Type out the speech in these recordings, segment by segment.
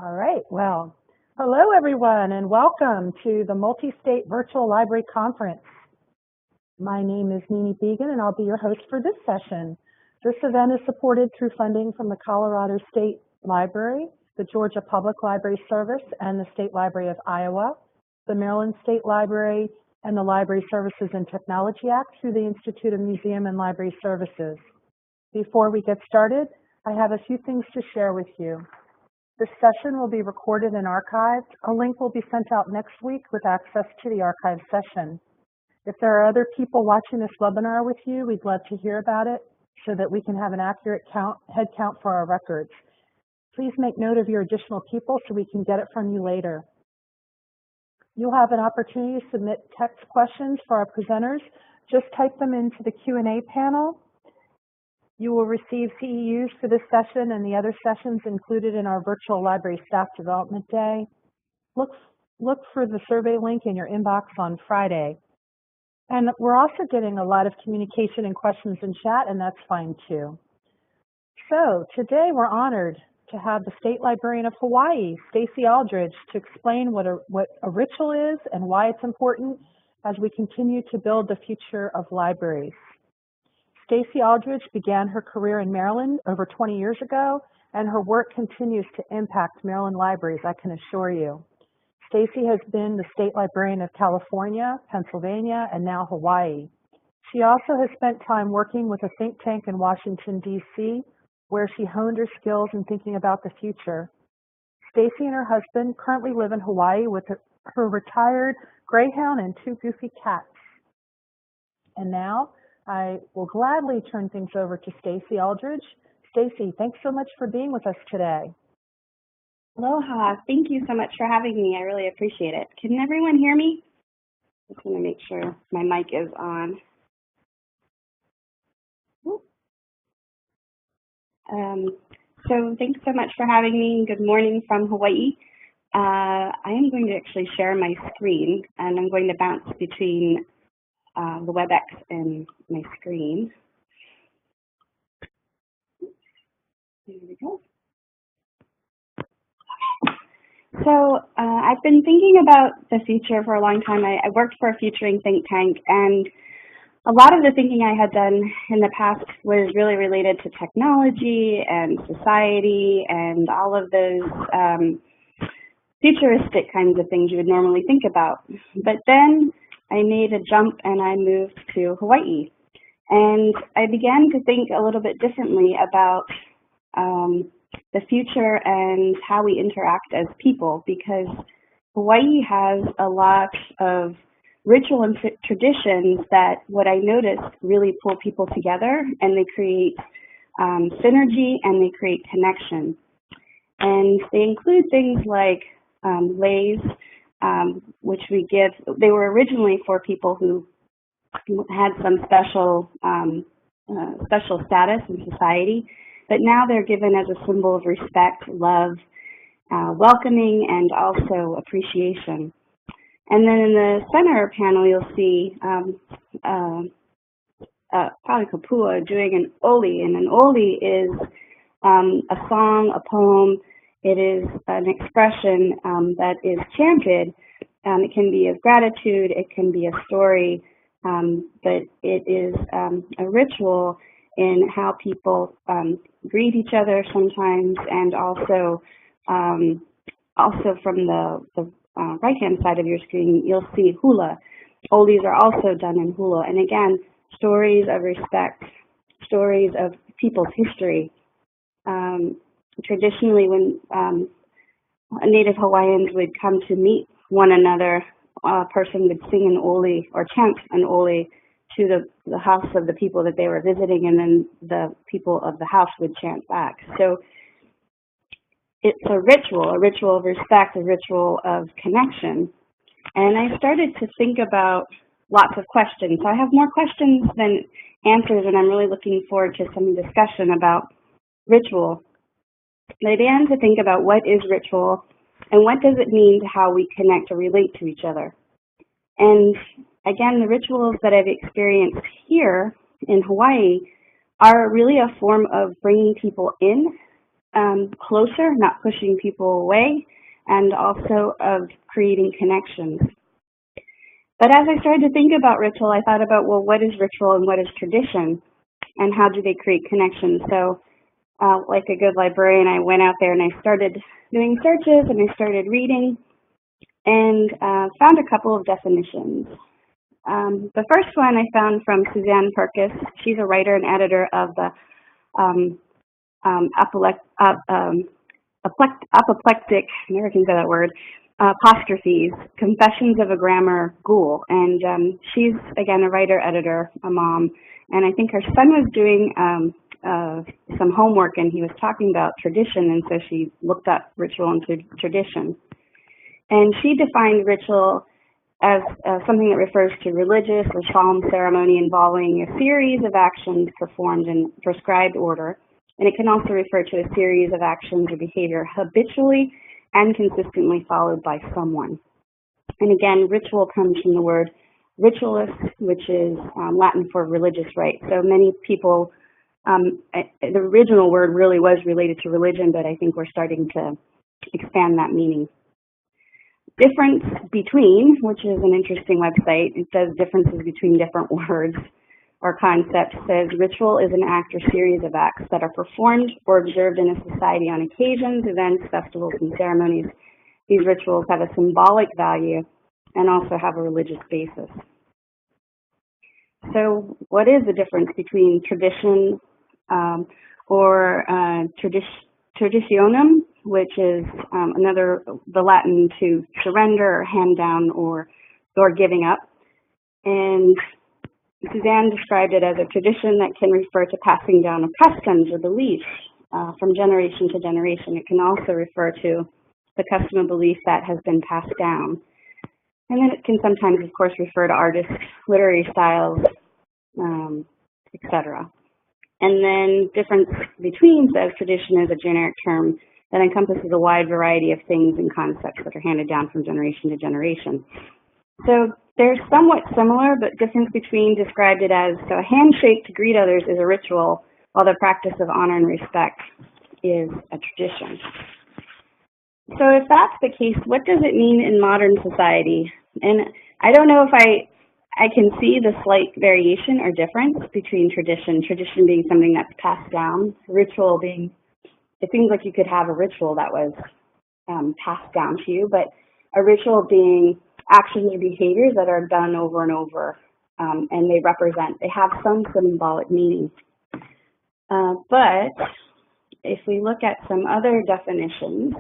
All right, well, hello everyone and welcome to the Multi-State Virtual Library Conference. My name is Nini Began and I'll be your host for this session. This event is supported through funding from the Colorado State Library, the Georgia Public Library Service, and the State Library of Iowa, the Maryland State Library, and the Library Services and Technology Act through the Institute of Museum and Library Services. Before we get started, I have a few things to share with you. This session will be recorded and archived. A link will be sent out next week with access to the archived session. If there are other people watching this webinar with you, we'd love to hear about it so that we can have an accurate head count for our records. Please make note of your additional people so we can get it from you later. You'll have an opportunity to submit text questions for our presenters. Just type them into the Q&A panel. You will receive CEUs for this session and the other sessions included in our Virtual Library Staff Development Day. Look for the survey link in your inbox on Friday. And we're also getting a lot of communication and questions in chat, and that's fine too. So today we're honored to have the State Librarian of Hawaii, Stacey Aldrich, to explain what a ritual is and why it's important as we continue to build the future of libraries. Stacey Aldrich began her career in Maryland over 20 years ago, and her work continues to impact Maryland libraries, I can assure you. Stacey has been the State Librarian of California, Pennsylvania, and now Hawaii. She also has spent time working with a think tank in Washington, D.C., where she honed her skills in thinking about the future. Stacey and her husband currently live in Hawaii with her retired greyhound and 2 goofy cats. And now, I will gladly turn things over to Stacey Aldrich. Stacey, thanks so much for being with us today. Aloha. Thank you so much for having me. I really appreciate it. Can everyone hear me? Just want to make sure my mic is on. So thanks so much for having me. Good morning from Hawaii. I am going to actually share my screen, and I'm going to bounce between the WebEx and my screen. There we go. So I've been thinking about the future for a long time. I worked for a futuring think tank, and a lot of the thinking I had done in the past was really related to technology and society and all of those futuristic kinds of things you would normally think about. But then I made a jump and I moved to Hawaii. And I began to think a little bit differently about the future and how we interact as people, because Hawaii has a lot of ritual and traditions that what I noticed really pull people together, and they create synergy and they create connection. And they include things like leis, which we give. They were originally for people who had some special status in society, but now they're given as a symbol of respect, love, welcoming, and also appreciation. And then in the center panel, you'll see Palekapua doing an oli, and an oli is a song, a poem. It is an expression that is chanted. It can be of gratitude, it can be a story, but it is a ritual in how people greet each other sometimes, and also from the right-hand side of your screen, you'll see hula. Olis are also done in hula, and again, stories of respect, stories of people's history. Traditionally, when Native Hawaiians would come to meet one another, a person would sing an oli or chant an oli to the house of the people that they were visiting, and then the people of the house would chant back. So it's a ritual of respect, a ritual of connection. And I started to think about lots of questions. So I have more questions than answers, and I'm really looking forward to some discussion about ritual. I began to think about what is ritual and what does it mean to how we connect or relate to each other. And again, the rituals that I've experienced here in Hawaii are really a form of bringing people in closer, not pushing people away, and also of creating connections. But as I started to think about ritual, I thought about, well, what is ritual and what is tradition, and how do they create connections? So like a good librarian, I went out there and I started doing searches and I started reading and found a couple of definitions. The first one I found from Suzanne Perkis. She's a writer and editor of the apoplectic, I never can say that word, apostrophes, Confessions of a Grammar Ghoul. And she's, again, a writer, editor, a mom. And I think her son was doing some homework and he was talking about tradition, and so she looked up ritual and tradition. And she defined ritual as something that refers to religious or solemn ceremony involving a series of actions performed in prescribed order. And it can also refer to a series of actions or behavior habitually and consistently followed by someone. And again, ritual comes from the word ritualist, which is Latin for religious rite. So many people, the original word really was related to religion, but I think we're starting to expand that meaning. Difference between, which is an interesting website, it says differences between different words or concepts, says ritual is an act or series of acts that are performed or observed in a society on occasions, events, festivals, and ceremonies. These rituals have a symbolic value and also have a religious basis. So what is the difference between tradition or traditionum, which is the Latin to surrender or hand down or giving up? And Suzanne described it as a tradition that can refer to passing down of customs or beliefs from generation to generation. It can also refer to the custom or belief that has been passed down. And then it can sometimes, of course, refer to artists, literary styles, etc. And then difference between says tradition is a generic term that encompasses a wide variety of things and concepts that are handed down from generation to generation. So they're somewhat similar, but difference between described it as, so a handshake to greet others is a ritual, while the practice of honor and respect is a tradition. So if that's the case, what does it mean in modern society? And I don't know if I can see the slight variation or difference between tradition being something that's passed down, ritual being, it seems like you could have a ritual that was passed down to you, but a ritual being actions or behaviors that are done over and over, and they have some symbolic meaning. But if we look at some other definitions,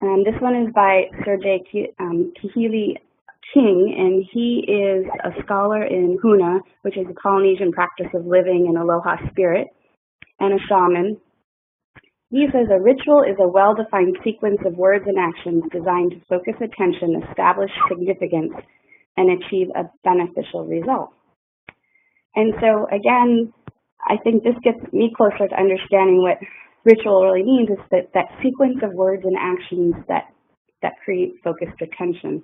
this one is by Sir J. Kahili King, and he is a scholar in Huna, which is a Polynesian practice of living in aloha spirit, and a shaman. He says a ritual is a well-defined sequence of words and actions designed to focus attention, establish significance, and achieve a beneficial result. And so again, I think this gets me closer to understanding what ritual really means, is that sequence of words and actions that create focused attention.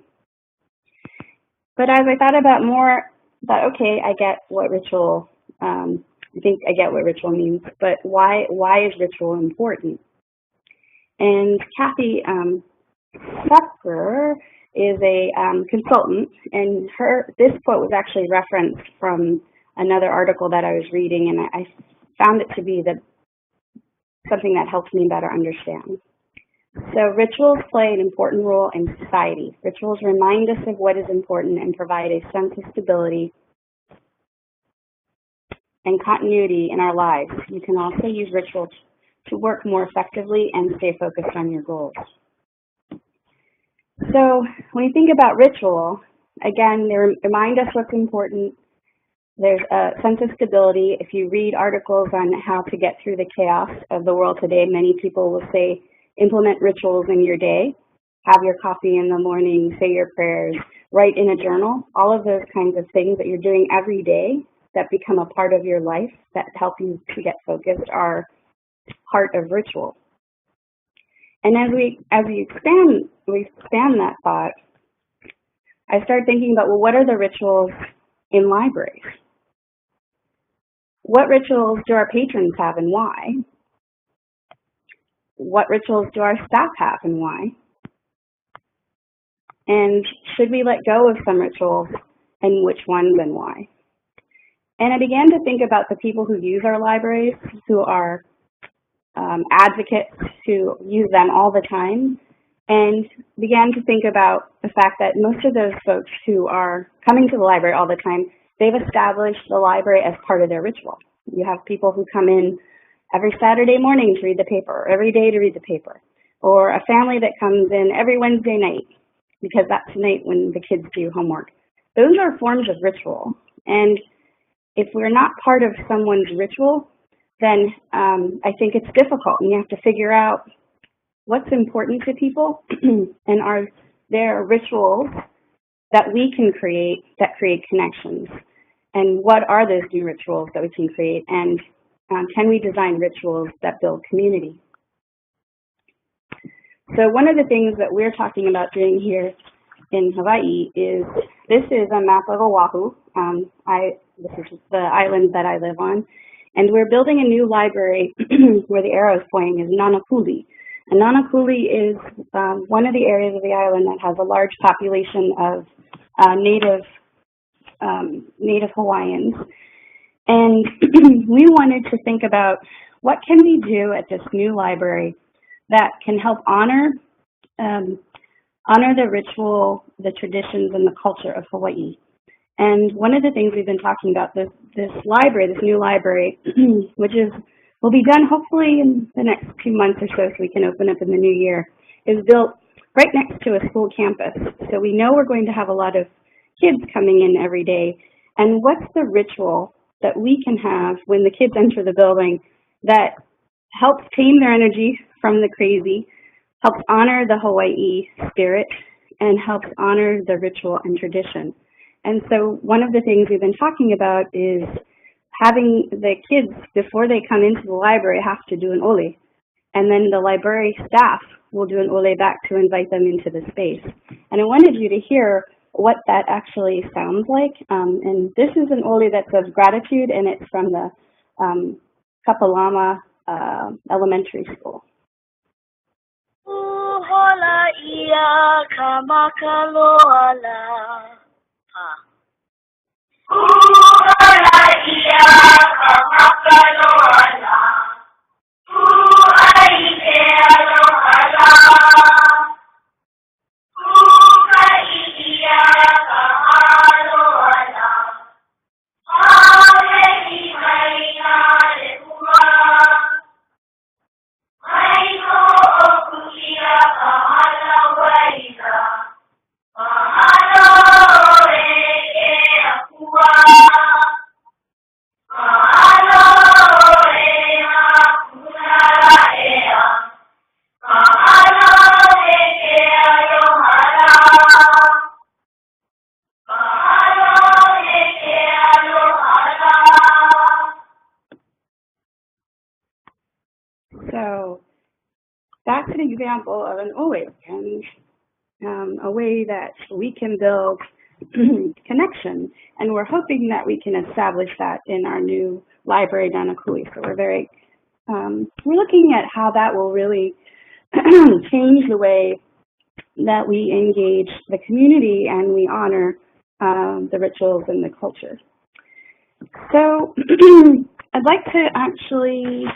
But as I thought about more, okay, I get what ritual, I think I get what ritual means, but why is ritual important? And Kathy Sucker is a consultant, and this quote was actually referenced from another article that I was reading, and I found it to be something that helps me better understand. So rituals play an important role in society. Rituals remind us of what is important and provide a sense of stability and continuity in our lives. You can also use rituals to work more effectively and stay focused on your goals. So when you think about ritual, again, they remind us what's important. There's a sense of stability. If you read articles on how to get through the chaos of the world today, many people will say, implement rituals in your day, have your coffee in the morning, say your prayers, write in a journal. All of those kinds of things that you're doing every day that become a part of your life that help you to get focused are part of ritual. And as we expand that thought, I started thinking about, well, what are the rituals in libraries? What rituals do our patrons have and why? what rituals do our staff have and why? And should we let go of some rituals, and which ones and why? And I began to think about the people who use our libraries, who are advocates who use them all the time, and began to think about the fact that most of those folks who are coming to the library all the time, they've established the library as part of their ritual. You have people who come in every Saturday morning to read the paper, or every day to read the paper, or a family that comes in every Wednesday night, because that's the night when the kids do homework. Those are forms of ritual. And if we're not part of someone's ritual, then I think it's difficult, and you have to figure out what's important to people and are there rituals that we can create that create connections, and what are those new rituals that we can create, and can we design rituals that build community? So one of the things that we're talking about doing here in Hawaii is, this is a map of Oahu. This is the island that I live on. And we're building a new library where the arrow is pointing is Nanakuli. And Nanakuli is one of the areas of the island that has a large population of Native Hawaiians. And we wanted to think about what can we do at this new library that can help honor the ritual, the traditions, and the culture of Hawaii. And one of the things we've been talking about, this library, this new library, which will be done hopefully in the next 2 months or so we can open up in the new year, is built right next to a school campus. So we know we're going to have a lot of kids coming in every day. And what's the ritual that we can have when the kids enter the building that helps tame their energy from the crazy, helps honor the Hawaii spirit, and helps honor the ritual and tradition? And so one of the things we've been talking about is having the kids, before they come into the library, have to do an ole. And then the library staff will do an ole back to invite them into the space. And I wanted you to hear what that actually sounds like. And this is an ole that says gratitude, and it's from the Kapalama Elementary School. Uhola ia kamakaloala. Uhola ia kamakaloala. Uaike alohala. Ukaia kamaloala. Awehi maina lekua. Maiko okuia kamala waida. Mahalo eke akua. Mahalo ea kunara ea. Mahalo eke alohala. Mahalo eke alohala. So that's an example of an ole, and a way that we can build connection. And we're hoping that we can establish that in our new library down at Kui. So we're looking at how that will really change the way that we engage the community and we honor the rituals and the culture. So I'd like to actually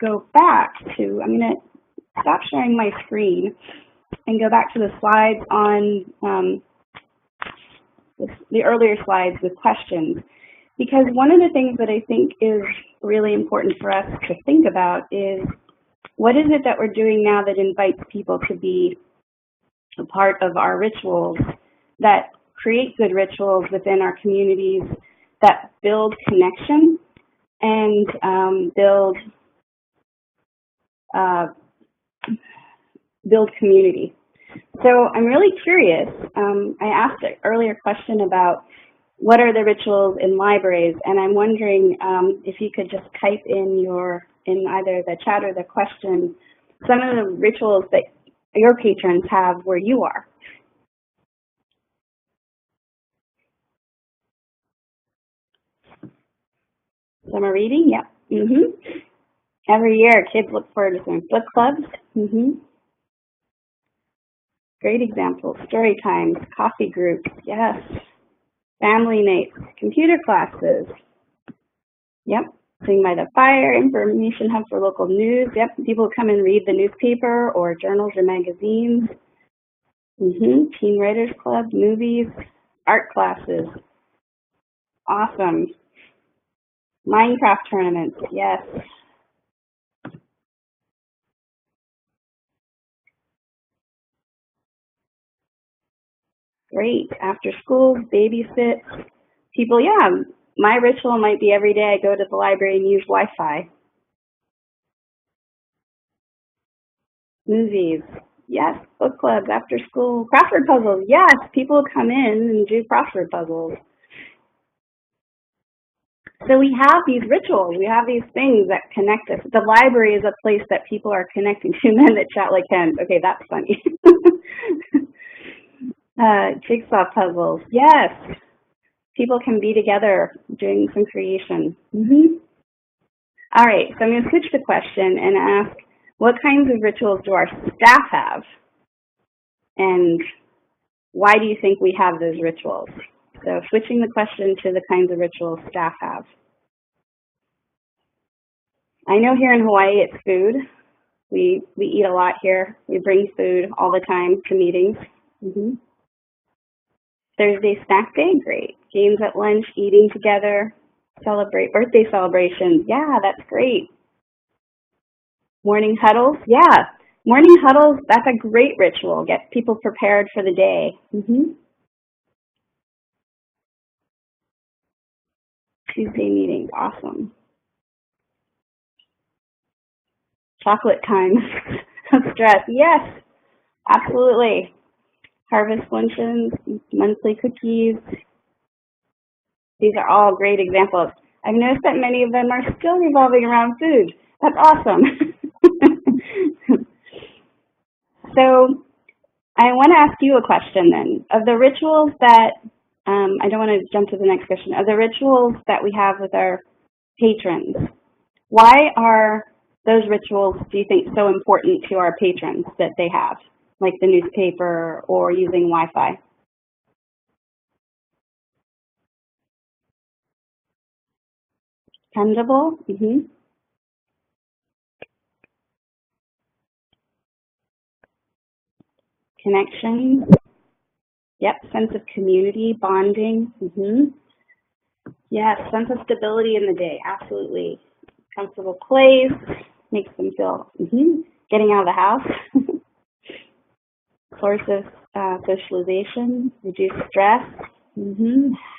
go back to, I'm going to stop sharing my screen and go back to the slides on the earlier slides with questions, because one of the things that I think is really important for us to think about is, what is it that we're doing now that invites people to be a part of our rituals, that create good rituals within our communities, that build connection and build community. So I'm really curious. I asked an earlier question about what are the rituals in libraries, and I'm wondering if you could just type in either the chat or the question some of the rituals that your patrons have where you are. Some are reading, yeah. Every year, kids look forward to some book clubs. Great examples. Story times, coffee groups, yes. Family nights, computer classes. Yep. Sing by the fire, information hub for local news. Yep. People come and read the newspaper or journals or magazines. Teen Writers Club, movies, art classes. Awesome. Minecraft tournaments, yes. Great. After school, babysit. People, yeah, my ritual might be every day I go to the library and use Wi-Fi. Movies, yes. Book clubs, after school. Crossword puzzles, yes. People come in and do crossword puzzles. So we have these rituals. We have these things that connect us. The library is a place that people are connecting to. Men that chat like hens. Okay, that's funny. Jigsaw puzzles, yes. People can be together doing some creation. All right, so I'm going to switch the question and ask, what kinds of rituals do our staff have? And why do you think we have those rituals? So switching the question to the kinds of rituals staff have. I know here in Hawaii it's food. We eat a lot here. We bring food all the time to meetings. Thursday snack day, great. Games at lunch, eating together, celebrate birthday celebrations. Yeah, that's great. Morning huddles, yeah. Morning huddles, that's a great ritual. Get people prepared for the day. Tuesday meetings, awesome. Chocolate time, stress, yes, absolutely. Harvest luncheons, monthly cookies. These are all great examples. I've noticed that many of them are still revolving around food. That's awesome. So I want to ask you a question then. Of the rituals that, I don't want to jump to the next question, of the rituals that we have with our patrons, why are those rituals, do you think, so important to our patrons that they have, like the newspaper or using Wi-Fi? Dependable? Connection? Yep, sense of community, bonding. Yes, sense of stability in the day, absolutely. Comfortable place, makes them feel, getting out of the house. Source of socialization, reduce stress,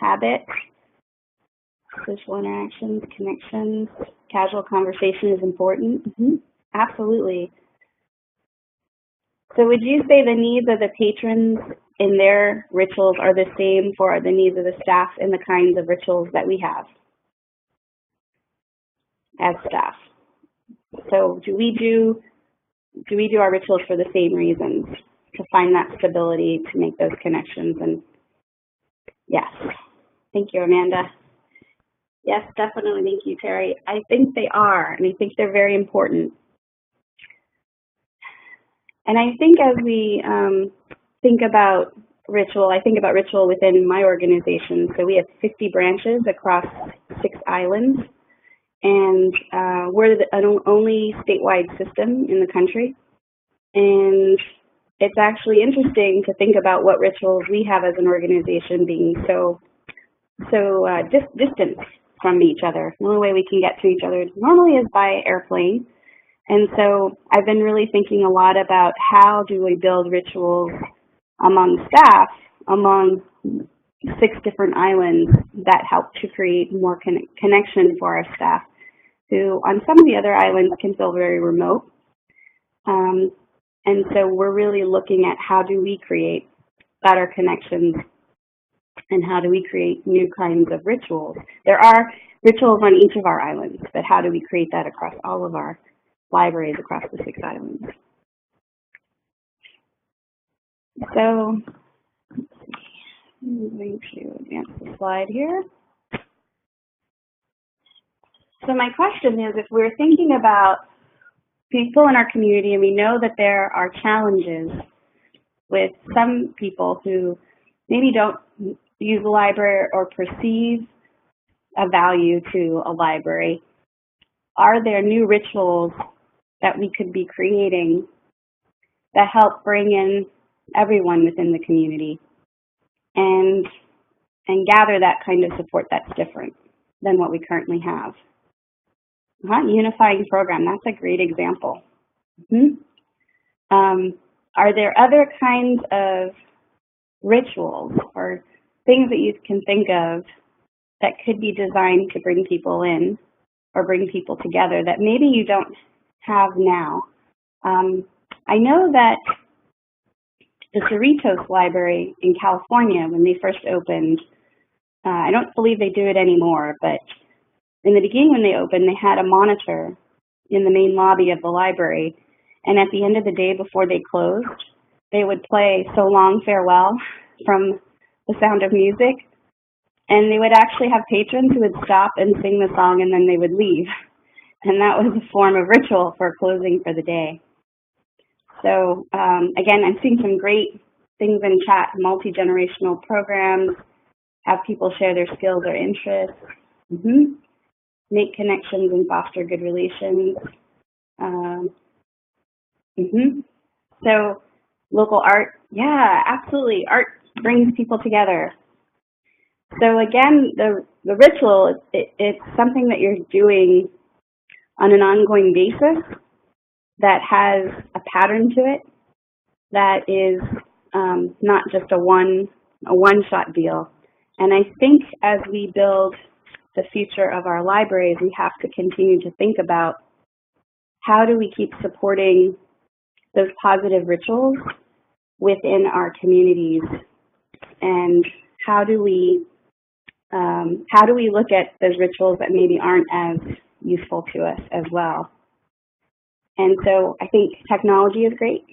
habit, social interactions, connections, casual conversation is important. Absolutely. So would you say the needs of the patrons in their rituals are the same for the needs of the staff and the kinds of rituals that we have as staff? So do we do our rituals for the same reasons, to find that stability, to make those connections? And yes, thank you, Amanda. Yes, definitely, thank you, Terry. I think they are, and I think they're very important. And I think as we think about ritual, I think about ritual within my organization. So we have 50 branches across 6 islands, and we're the only statewide system in the country. And it's actually interesting to think about what rituals we have as an organization being so distant from each other. The only way we can get to each other normally is by airplane. And so I've been really thinking a lot about how do we build rituals among staff, among 6 different islands that help to create more connection for our staff, who on some of the other islands can feel very remote. And so we're really looking at how do we create better connections and how do we create new kinds of rituals. There are rituals on each of our islands, but how do we create that across all of our libraries across the 6 islands? So, I'm going to advance the slide here. So my question is, if we're thinking about people in our community and we know that there are challenges with some people who maybe don't use a library or perceive a value to a library, are there new rituals that we could be creating that help bring in everyone within the community and gather that kind of support that's different than what we currently have? Unifying program, that's a great example. Are there other kinds of rituals or things that you can think of that could be designed to bring people in or bring people together that maybe you don't have now? I know that the Cerritos Library in California, when they first opened, I don't believe they do it anymore, but in the beginning when they opened, they had a monitor in the main lobby of the library, and at the end of the day before they closed, they would play So Long Farewell from The Sound of Music, and they would actually have patrons who would stop and sing the song and then they would leave. And that was a form of ritual for closing for the day. So again, I'm seeing some great things in chat, multi-generational programs, have people share their skills or interests, make connections and foster good relations. So local art, yeah, absolutely. Art brings people together. So again, the ritual, it's something that you're doing on an ongoing basis that has a pattern to it that is not just a one-shot deal. And I think as we build the future of our libraries, we have to continue to think about how do we keep supporting those positive rituals within our communities, and how do we look at those rituals that maybe aren't as useful to us as well. And so I think technology is great.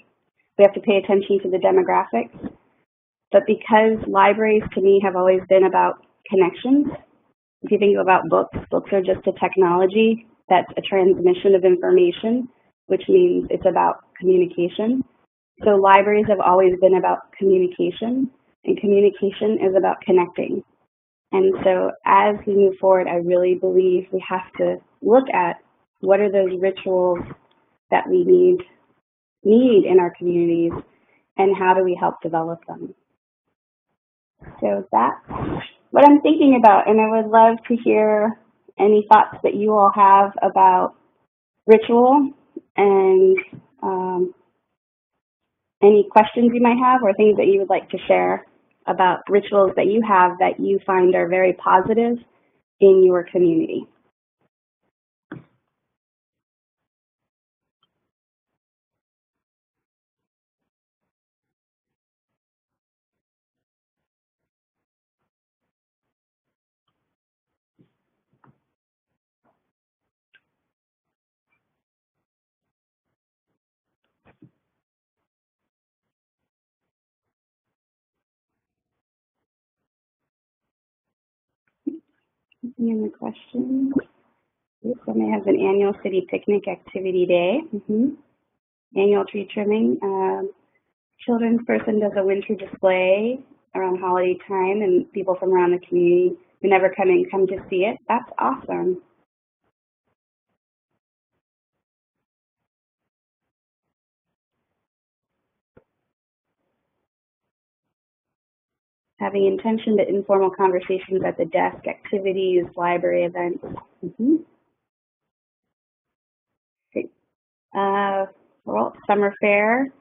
We have to pay attention to the demographics. But because libraries to me have always been about connections, if you think about books are just a technology that's a transmission of information, which means it's about communication. So libraries have always been about communication, and communication is about connecting. And so as we move forward, I really believe we have to look at what are those rituals that we need in our communities, and how do we help develop them. So that's what I'm thinking about, and I would love to hear any thoughts that you all have about ritual and any questions you might have or things that you would like to share about rituals that you have that you find are very positive in your community. Any other questions? Somebody has an annual city picnic activity day. Annual tree trimming. Children's person does a winter display around holiday time, and people from around the community who never come in come to see it. That's awesome. Having intention to informal conversations at the desk, activities, library events. Great. Well, summer fair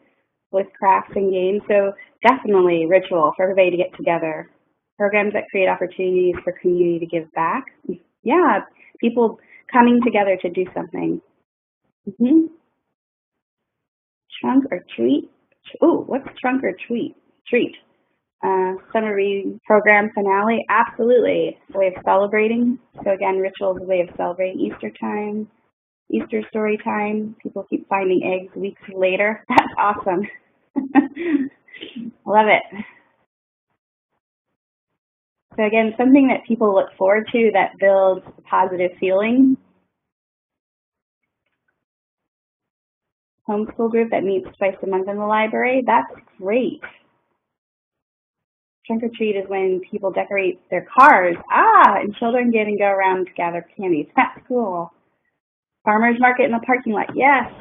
with crafts and games. So definitely ritual for everybody to get together. Programs that create opportunities for community to give back. Yeah, people coming together to do something. Trunk or treat? Oh, what's trunk or treat? Treat. Summer reading program finale, absolutely. A way of celebrating. So again, ritual is a way of celebrating Easter time, Easter story time. People keep finding eggs weeks later. That's awesome. Love it. So again, something that people look forward to that builds a positive feeling homeschool group that meets twice a month in the library. That's great. Trunk or treat is when people decorate their cars. And children get and go around to gather candies. That's cool. Farmer's market in the parking lot. Yes.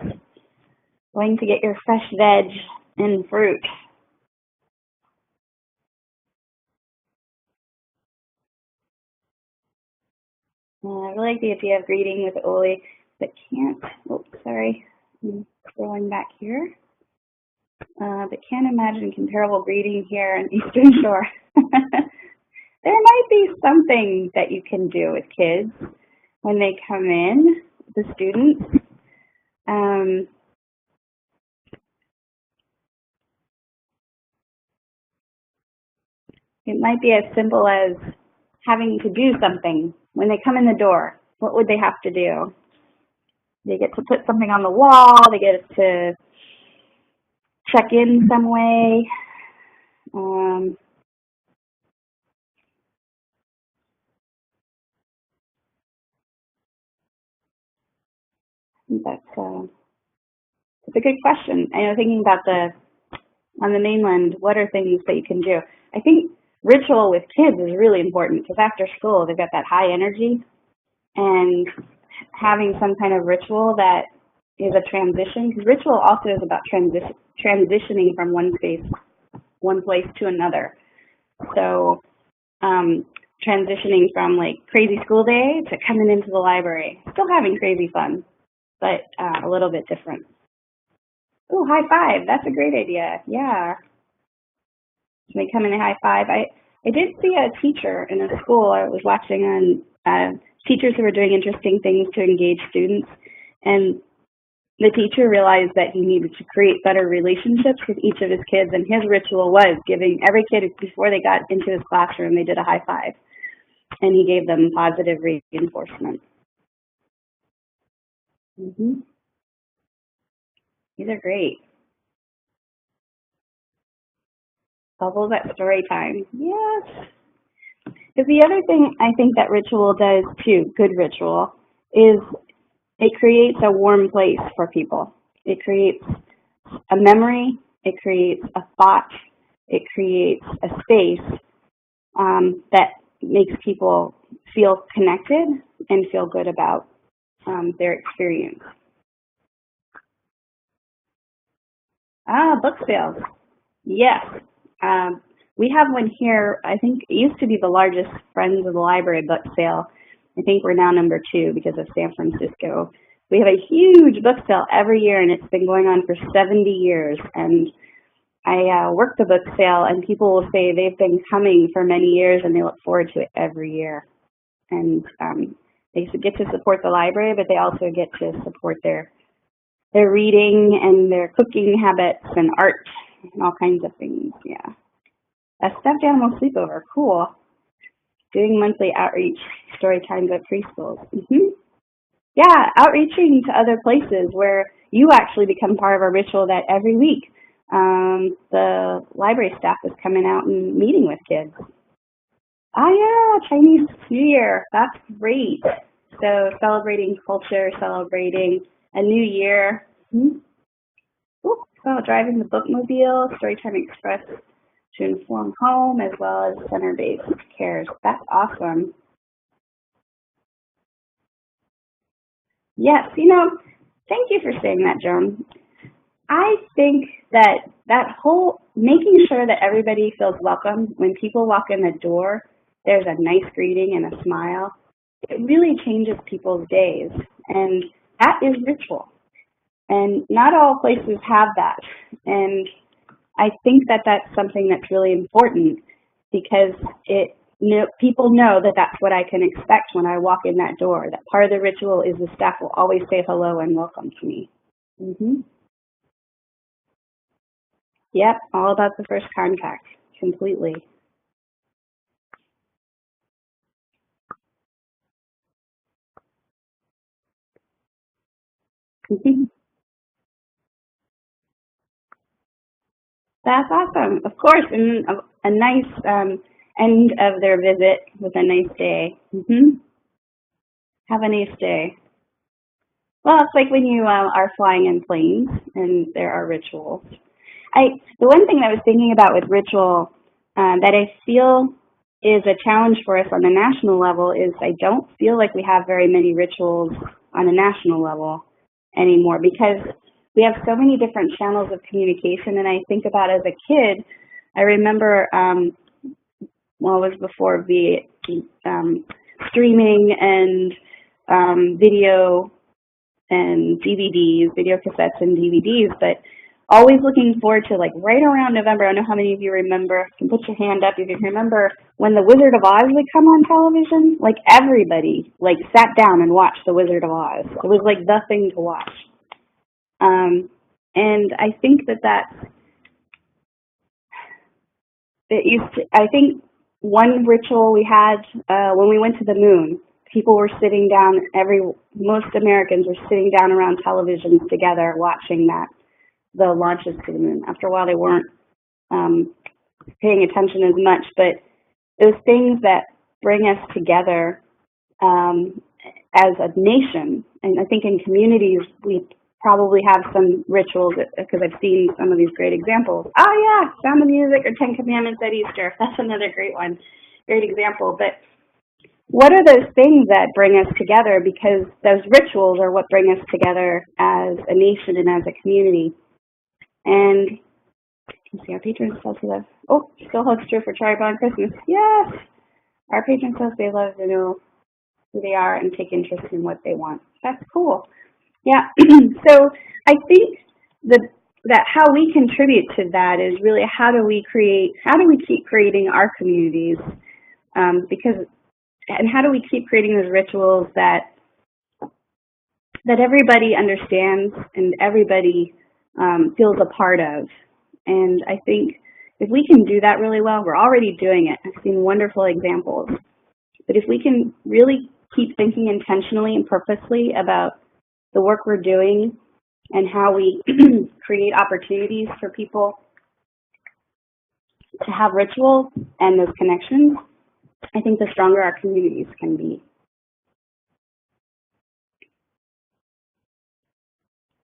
Going to get your fresh veg and fruit. I really like the idea of greeting with Oli, but can't, sorry, I'm scrolling back here. But can't imagine comparable greeting here in Eastern Shore. There might be something that you can do with kids when they come in, the students. It might be as simple as having to do something when they come in the door. What would they have to do? They get to put something on the wall. They get to check in some way. That's a good question. I know, thinking about on the mainland, what are things that you can do? I think ritual with kids is really important because after school they've got that high energy, and having some kind of ritual that is a transition, because ritual also is about transitioning from one place to another. So transitioning from like crazy school day to coming into the library, still having crazy fun, but a little bit different. Oh, high five. That's a great idea. Yeah. They come in and high five. I did see a teacher in a school. I was watching on teachers who were doing interesting things to engage students. And the teacher realized that he needed to create better relationships with each of his kids. And his ritual was giving every kid, before they got into his classroom, they did a high five. And he gave them positive reinforcement. These are great. Bubbles at story time. Yes. Because the other thing I think that ritual does too, good ritual, is it creates a warm place for people. It creates a memory. It creates a thought. It creates a space that makes people feel connected and feel good about their experience. Book sales. Yes. We have one here. I think it used to be the largest Friends of the Library book sale. I think we're now number 2 because of San Francisco. We have a huge book sale every year, and it's been going on for 70 years. And I work the book sale, and people will say they've been coming for many years, and they look forward to it every year. And they get to support the library, but they also get to support their reading and their cooking habits and art and all kinds of things. Yeah. A stuffed animal sleepover. Cool. Doing monthly outreach story times at preschools. Yeah, outreaching to other places where you actually become part of a ritual that every week the library staff is coming out and meeting with kids. Yeah, Chinese New Year. That's great. So celebrating culture, celebrating a new year. Driving the bookmobile, Storytime Express to inform home, as well as center-based cares. That's awesome. Yes, thank you for saying that, Joan. I think that whole making sure that everybody feels welcome, when people walk in the door, there's a nice greeting and a smile. It really changes people's days, and that is ritual. And not all places have that. And I think that that's something that's really important, because people know that that's what I can expect when I walk in that door. That part of the ritual is the staff will always say hello and welcome to me. Yep, all about the first contact, completely. That's awesome. Of course, and a nice end of their visit with a nice day. Have a nice day. Well, it's like when you are flying in planes and there are rituals. The one thing I was thinking about with ritual that I feel is a challenge for us on the national level is I don't feel like we have very many rituals on a national level anymore because we have so many different channels of communication. And I think about as a kid, I remember, well, it was before the streaming and video and DVDs, video cassettes and DVDs, but always looking forward to, like, right around November. I don't know how many of you remember. You can put your hand up if you can remember when The Wizard of Oz would come on television. Like, everybody, like, sat down and watched The Wizard of Oz. It was, like, the thing to watch. And I think I think one ritual we had when we went to the moon, people were sitting down, most Americans were sitting down around televisions together watching the launches to the moon. After a while, they weren't paying attention as much, but those things that bring us together as a nation, and I think in communities, we probably have some rituals, because I've seen some of these great examples. Oh yeah, Sound of Music or 10 Commandments at Easter. That's another great one, great example. But what are those things that bring us together? Because those rituals are what bring us together as a nation and as a community. And you see, our patrons tell us they love. Oh, still holds true for Cherry Bomb Christmas. Yes, our patrons tell us they love to know who they are and take interest in what they want. That's cool. Yeah. So I think that how we contribute to that is really how do we keep creating our communities, and how do we keep creating those rituals that everybody understands and everybody feels a part of. And I think if we can do that really well, we're already doing it. I've seen wonderful examples. But if we can really keep thinking intentionally and purposely about the work we're doing and how we create opportunities for people to have rituals and those connections, I think the stronger our communities can be.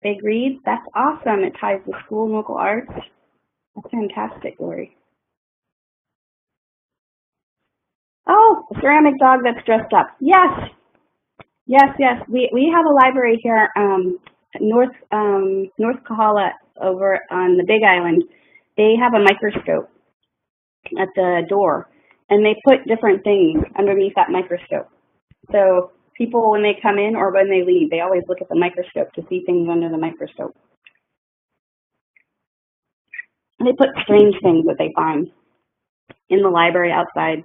Big reads, that's awesome. It ties the school and local arts. That's fantastic, Lori. Oh, a ceramic dog that's dressed up. Yes. Yes, yes. We have a library here, North Kahala over on the Big Island. They have a microscope at the door, and they put different things underneath that microscope. So people, when they come in or when they leave, they always look at the microscope to see things under the microscope. And they put strange things that they find in the library outside.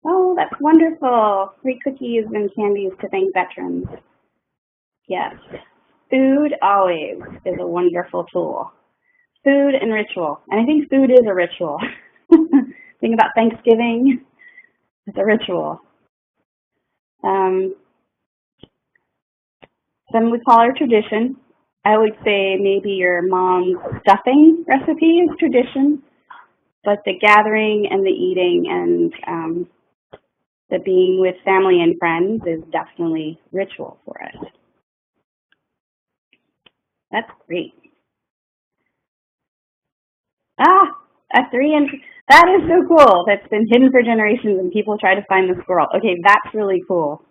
Oh, that's wonderful. Free cookies and candies to thank veterans. Yes. Food always is a wonderful tool. Food and ritual. And I think food is a ritual. Think about Thanksgiving. It's a ritual. Some would call it tradition. I would say maybe your mom's stuffing recipe is tradition, but the gathering and the eating and the being with family and friends is definitely ritual for us. That's great. Ah, a 3-inch, that is so cool. That's been hidden for generations and people try to find the squirrel. Okay, that's really cool.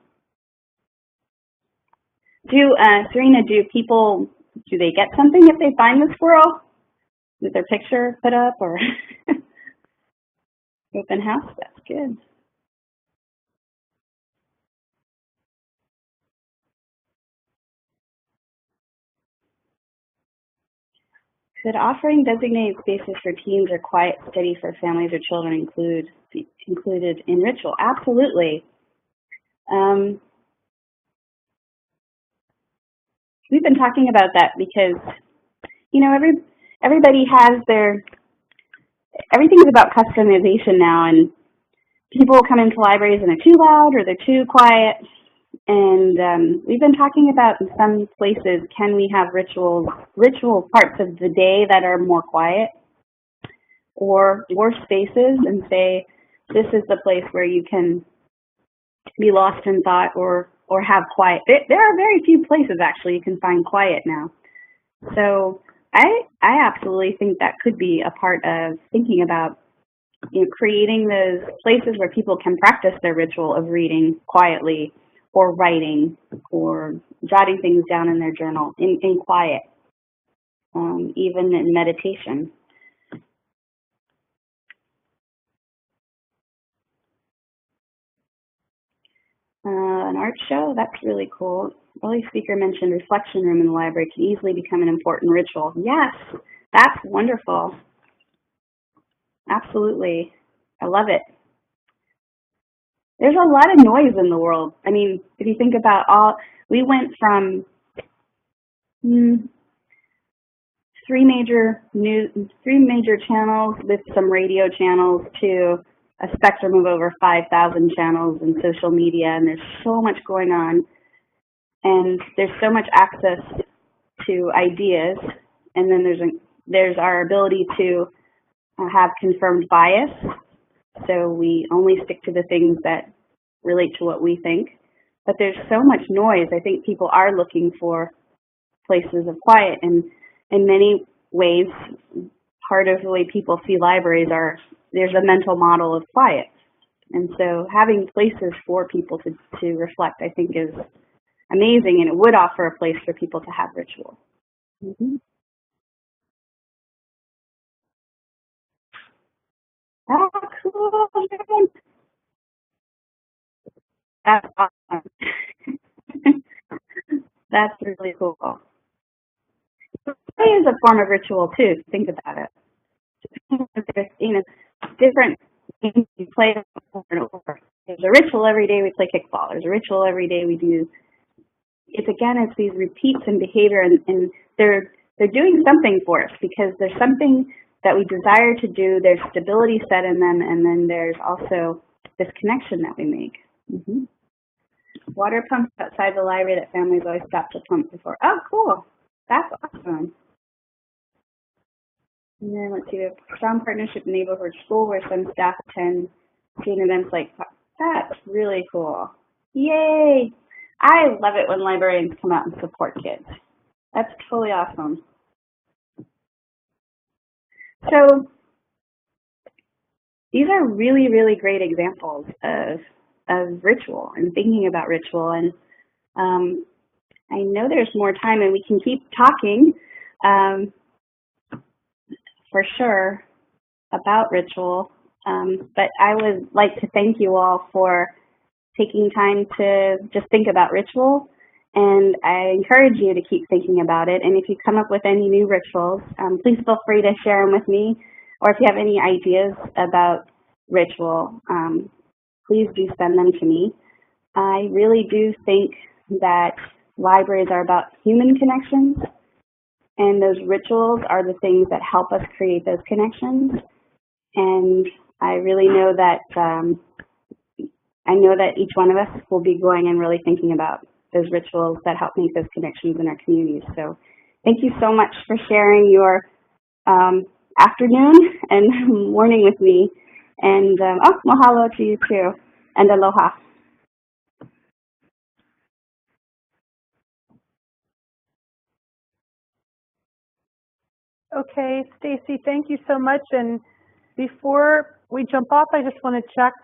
Serena, do they get something if they find the squirrel? With their picture put up or open house? That's good. Could offering designated spaces for teens or quiet study for families or children included in ritual? Absolutely. We've been talking about that because, you know, everybody has everything's about customization now, and people come into libraries and they're too loud or they're too quiet. And we've been talking about in some places, can we have ritual parts of the day that are more quiet? or spaces and say, this is the place where you can be lost in thought or have quiet. There are very few places actually you can find quiet now. So I absolutely think that could be a part of thinking about, you know, creating those places where people can practice their ritual of reading quietly or writing or jotting things down in their journal in quiet, even in meditation. An art show, that's really cool. Early speaker mentioned reflection room in the library can easily become an important ritual. Yes, that's wonderful. Absolutely. I love it. There's a lot of noise in the world. I mean, if you think about we went from three major channels with some radio channels to a spectrum of over 5,000 channels in social media, and there's so much going on, and there's so much access to ideas, and then there's our ability to have confirmed bias, so we only stick to the things that relate to what we think. But there's so much noise. I think people are looking for places of quiet, and in many ways, part of the way people see libraries there's a mental model of quiet. And so having places for people to reflect, I think, is amazing, and it would offer a place for people to have ritual. Mm-hmm. Oh, cool. That's awesome. That's really cool. Play is a form of ritual too. Think about it. There's, you know, different things you play over and over. There's a ritual every day we play kickball. There's a ritual every day we do. It's these repeats in behavior, and they're doing something for us because there's something that we desire to do. There's stability set in them, and then there's also this connection that we make. Mm-hmm. Water pumps outside the library that families always stop to pump before. Oh, cool. That's awesome. And then let's see, we have a strong partnership in neighborhood school where some staff attend student events like, that's really cool. Yay! I love it when librarians come out and support kids. That's totally awesome. So these are really, really great examples of ritual and thinking about ritual. And I know there's more time and we can keep talking for sure about ritual. But I would like to thank you all for taking time to just think about ritual. And I encourage you to keep thinking about it. And if you come up with any new rituals, please feel free to share them with me. Or if you have any ideas about ritual, please do send them to me. I really do think that libraries are about human connections, and those rituals are the things that help us create those connections. And I really know that each one of us will be going and really thinking about those rituals that help make those connections in our communities. So thank you so much for sharing your afternoon and morning with me. And mahalo to you too, and aloha. Okay, Stacey, thank you so much. And before we jump off, I just want to check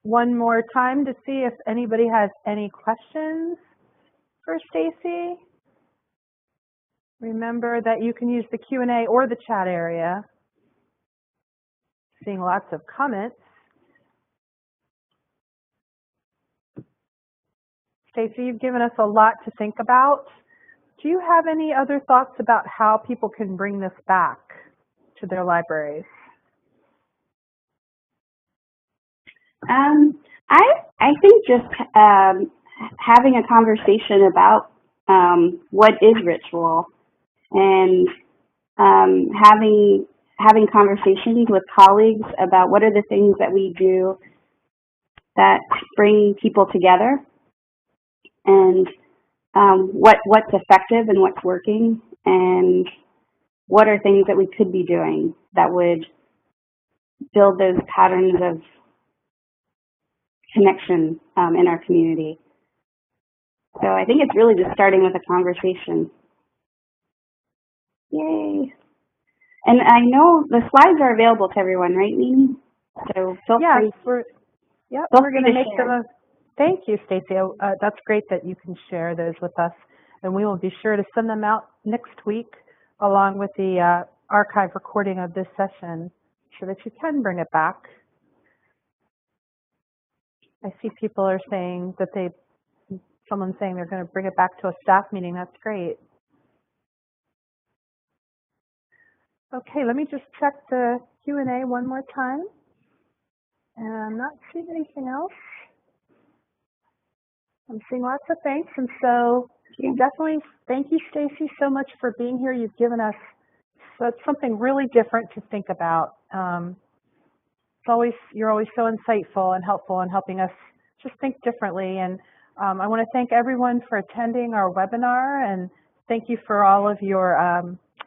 one more time to see if anybody has any questions for Stacey. Remember that you can use the Q&A or the chat area. Seeing lots of comments. Stacey, you've given us a lot to think about. Do you have any other thoughts about how people can bring this back to their libraries? I think just having a conversation about what is ritual, and having conversations with colleagues about what are the things that we do that bring people together, and what's effective and what's working, and what are things that we could be doing that would build those patterns of connection in our community. So I think it's really just starting with a conversation. Yay. And I know the slides are available to everyone, right, Mimi? So feel free. We're going to make them. Thank you, Stacey. That's great that you can share those with us. And we will be sure to send them out next week along with the archive recording of this session so that you can bring it back. I see people are saying that someone's saying they're going to bring it back to a staff meeting. That's great. Okay, let me just check the Q&A one more time. And I'm not seeing anything else. I'm seeing lots of thanks, and so definitely thank you, Stacey, so much for being here. You've given us something really different to think about. You're always so insightful and helpful in helping us just think differently. And I want to thank everyone for attending our webinar, and thank you for all of your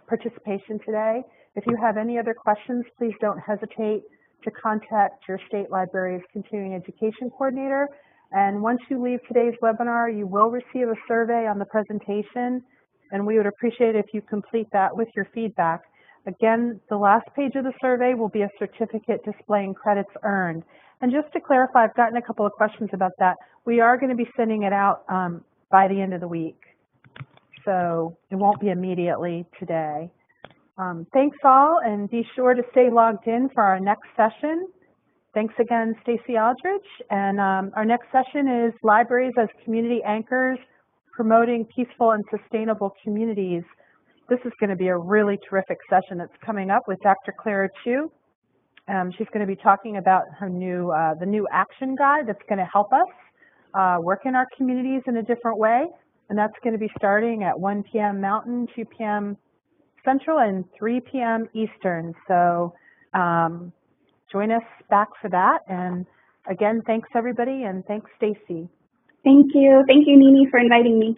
participation today. If you have any other questions, please don't hesitate to contact your state library's continuing education coordinator. And once you leave today's webinar, you will receive a survey on the presentation, and we would appreciate it if you complete that with your feedback. Again, the last page of the survey will be a certificate displaying credits earned. And just to clarify, I've gotten a couple of questions about that. We are going to be sending it out by the end of the week, so it won't be immediately today. Thanks all, and be sure to stay logged in for our next session. Thanks again, Stacey Aldrich. And our next session is Libraries as Community Anchors, Promoting Peaceful and Sustainable Communities. This is going to be a really terrific session that's coming up with Dr. Clara Chu. She's going to be talking about her the new action guide that's going to help us work in our communities in a different way. And that's going to be starting at 1 p.m. Mountain, 2 p.m. Central, and 3 p.m. Eastern. So join us back for that. And again, thanks everybody, and thanks Stacey. Thank you. Thank you, Nini, for inviting me.